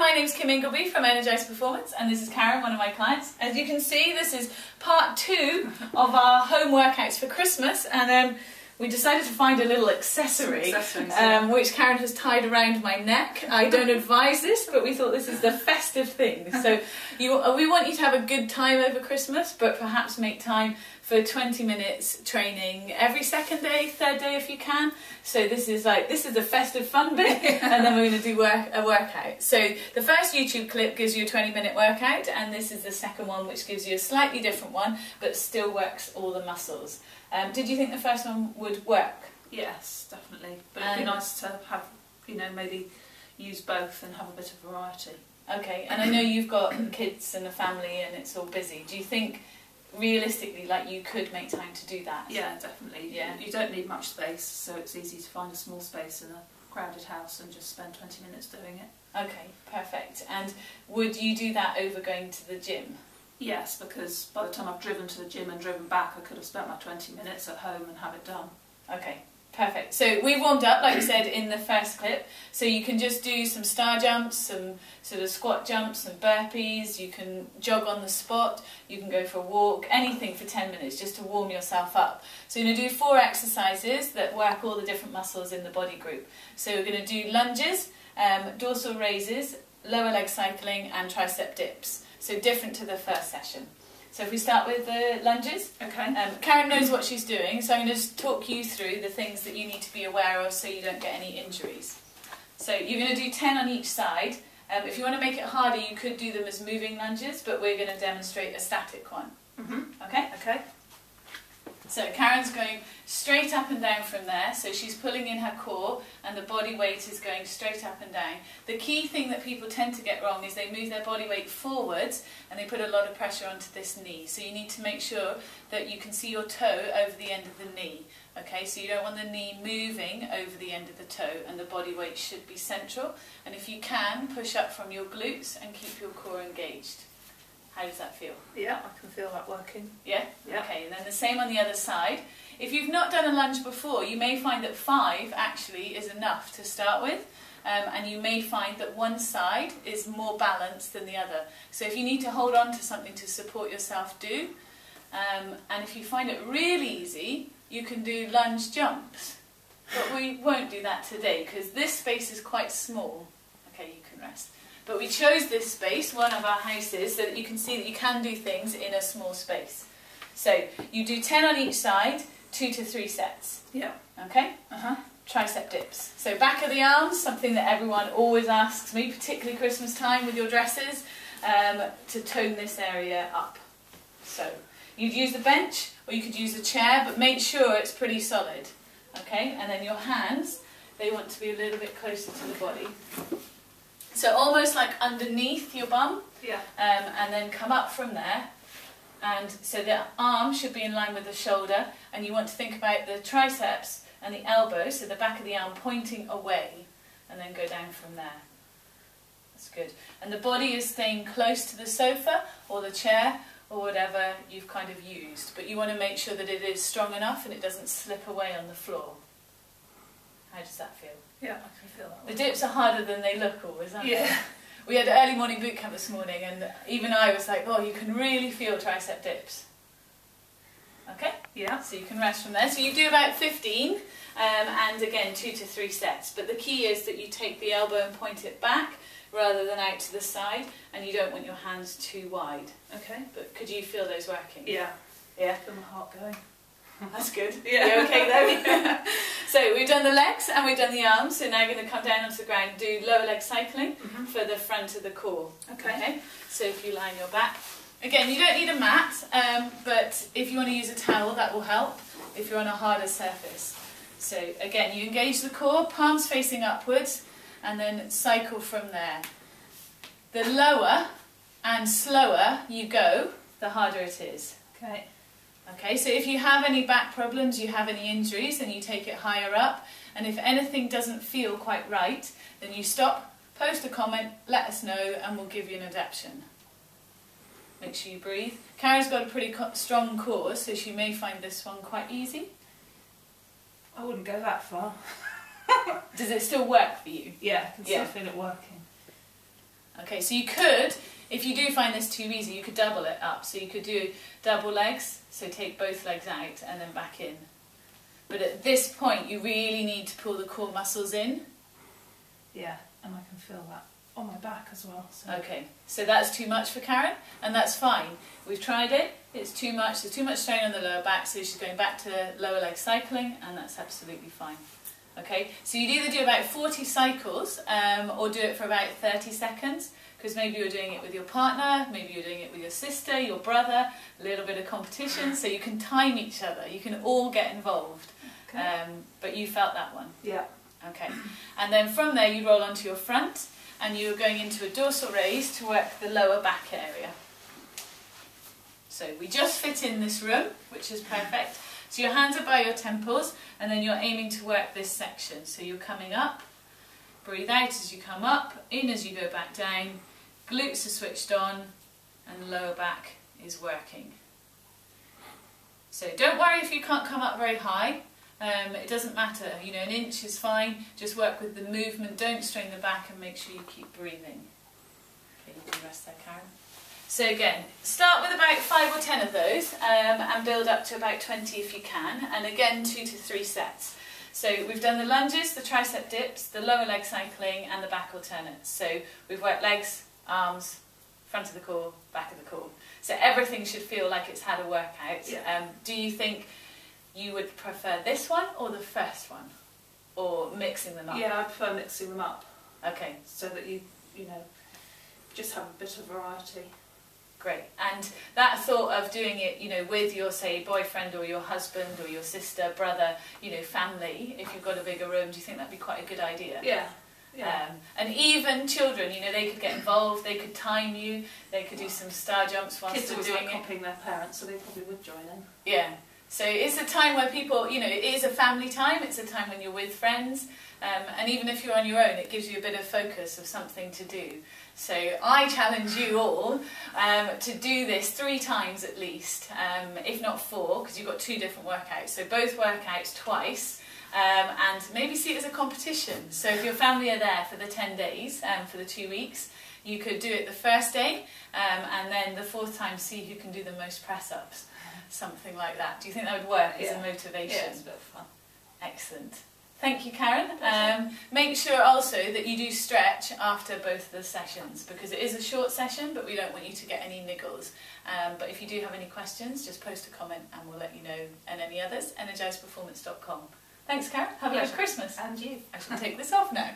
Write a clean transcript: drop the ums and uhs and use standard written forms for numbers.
my name's Kim Ingleby from Energize Performance, and this is Karen, one of my clients. As you can see, this is part 2 of our home workouts for Christmas, and we decided to find a little accessory, which Karen has tied around my neck. I don't advise this, but we thought this is the festive thing. So we want you to have a good time over Christmas, but perhaps make time for 20 minutes training every second day, third day if you can. So this is the festive fun bit, and then we're going to do a workout. So the first YouTube clip gives you a 20-minute workout, and this is the second one, which gives you a slightly different one, but still works all the muscles. Did you think the first one would work? Yes, definitely. But it'd be nice to have, maybe use both and have a bit of variety. Okay, and I know you've got kids and a family and it's all busy. Do you think realistically you could make time to do that? Yeah, definitely. Yeah. You don't need much space, so it's easy to find a small space in a crowded house and just spend 20 minutes doing it. Okay, perfect. And would you do that over going to the gym? Yes, because by the time I've driven to the gym and driven back, I could have spent my 20 minutes at home and have it done. Okay, perfect. So we warmed up, like you said, in the first clip. So you can just do some star jumps, some sort of squat jumps, some burpees. You can jog on the spot. You can go for a walk, anything for 10 minutes just to warm yourself up. So you're going to do 4 exercises that work all the different muscles in the body group. So we're going to do lunges, dorsal raises, lower leg cycling and tricep dips. So different to the first session. So if we start with the lunges. Okay. Karen knows what she's doing, so I'm going to just talk you through the things that you need to be aware of so you don't get any injuries. So you're going to do 10 on each side. If you want to make it harder, you could do them as moving lunges, but we're going to demonstrate a static one. Okay? Okay. So Karen's going straight up and down from there, so she's pulling in her core and the body weight is going straight up and down. The key thing that people tend to get wrong is they move their body weight forwards and they put a lot of pressure onto this knee. So you need to make sure that you can see your toe over the end of the knee. Okay, so you don't want the knee moving over the end of the toe, and the body weight should be central. And if you can, push up from your glutes and keep your core engaged. How does that feel? Yeah, I can feel that working. Yeah? Yeah. Okay, and then the same on the other side. If you've not done a lunge before, you may find that 5 actually is enough to start with, and you may find that one side is more balanced than the other. So if you need to hold on to something to support yourself, do. And if you find it really easy, you can do lunge jumps. But we won't do that today because this space is quite small. Okay, you can rest. But we chose this space, one of our houses, so that you can see that you can do things in a small space. So you do 10 on each side, 2 to 3 sets. Yeah. Okay? Tricep dips. So back of the arms, something that everyone always asks me, particularly Christmas time with your dresses, to tone this area up. So you'd use the bench or you could use a chair, but make sure it's pretty solid. Okay? And then your hands, they want to be a little bit closer to the body. So almost like underneath your bum, yeah. And then come up from there. And so the arm should be in line with the shoulder, and you want to think about the triceps and the elbow, so the back of the arm pointing away, and then go down from there. That's good. And the body is staying close to the sofa or the chair or whatever you've kind of used, but you want to make sure that it is strong enough and it doesn't slip away on the floor. How does that feel? Yeah, I can feel that. The dips are harder than they look always, aren't they? Yeah. We had early morning boot camp this morning, and even I was like, oh, you can really feel tricep dips. Okay? Yeah. So you can rest from there. So you do about 15, and again, 2 to 3 sets. But the key is that you take the elbow and point it back rather than out to the side, and you don't want your hands too wide. Okay. But could you feel those working? Yeah. Yeah? Feel my heart going. That's good. Yeah. You okay there? So we've done the legs and we've done the arms, so now you're going to come down onto the ground and do lower leg cycling for the front of the core. Okay. So if you lie on your back. Again, you don't need a mat, but if you want to use a towel, that will help if you're on a harder surface. So again, you engage the core, palms facing upwards, and then cycle from there. The lower and slower you go, the harder it is. Okay. Okay, so if you have any back problems, you have any injuries, then you take it higher up. And if anything doesn't feel quite right, then you stop, post a comment, let us know, and we'll give you an adaptation. Make sure you breathe. Karen's got a pretty strong core, so she may find this one quite easy. I wouldn't go that far. Does it still work for you? Yeah, I can still feel it working. Okay, so you could, if you do find this too easy, you could double it up. So you could do double legs, so take both legs out and then back in. But at this point, you really need to pull the core muscles in. Yeah, and I can feel that on my back as well. So. Okay, so that's too much for Karen, and that's fine. We've tried it, it's too much, there's too much strain on the lower back, so she's going back to lower leg cycling, and that's absolutely fine. Okay, so you'd either do about 40 cycles, or do it for about 30 seconds, because maybe you're doing it with your partner, maybe you're doing it with your sister, your brother, a little bit of competition, so you can time each other, you can all get involved. Okay. But you felt that one? Yeah. Okay, and then from there you roll onto your front, and you're going into a dorsal raise to work the lower back area. So we just fit in this room, which is perfect. So your hands are by your temples, and then you're aiming to work this section. So you're coming up, breathe out as you come up, in as you go back down, glutes are switched on, and the lower back is working. So don't worry if you can't come up very high. It doesn't matter, you know, an inch is fine, just work with the movement, don't strain the back and make sure you keep breathing. Okay, you can rest there, Karen. So again, start with about 5 or 10 of those and build up to about 20 if you can, and again 2 to 3 sets. So we've done the lunges, the tricep dips, the lower leg cycling and the back alternates. So we've worked legs, arms, front of the core, back of the core. So everything should feel like it's had a workout. Yeah. Do you think you would prefer this one or the first one, or mixing them up? Yeah, I prefer mixing them up. Okay. So that you know, just have a bit of variety. Great. And that thought of doing it, you know, with your, say, boyfriend or your husband or your sister, brother, you know, family, if you've got a bigger room, do you think that'd be quite a good idea? Yeah. Yeah. And even children, you know, they could get involved, they could time you, they could do some star jumps whilst Kids they're always doing like it. copying their parents, so they probably would join in. Yeah. So it's a time where people, you know, it is a family time, it's a time when you're with friends, and even if you're on your own, it gives you a bit of focus of something to do. So I challenge you all to do this 3 times at least, if not 4, because you've got 2 different workouts. So both workouts twice, and maybe see it as a competition. So if your family are there for the 10 days, for the 2 weeks, you could do it the first day, and then the 4th time see who can do the most press-ups. Something like that. Do you think that would work as a motivation? Yeah, it's a bit of fun. Excellent. Thank you, Karen. Make sure also that you do stretch after both of the sessions, because it is a short session, but we don't want you to get any niggles. But if you do have any questions, just post a comment and we'll let you know, and any others, energizeperformance.com. Thanks, Karen. Have a nice Christmas. And you. I shall take this off now.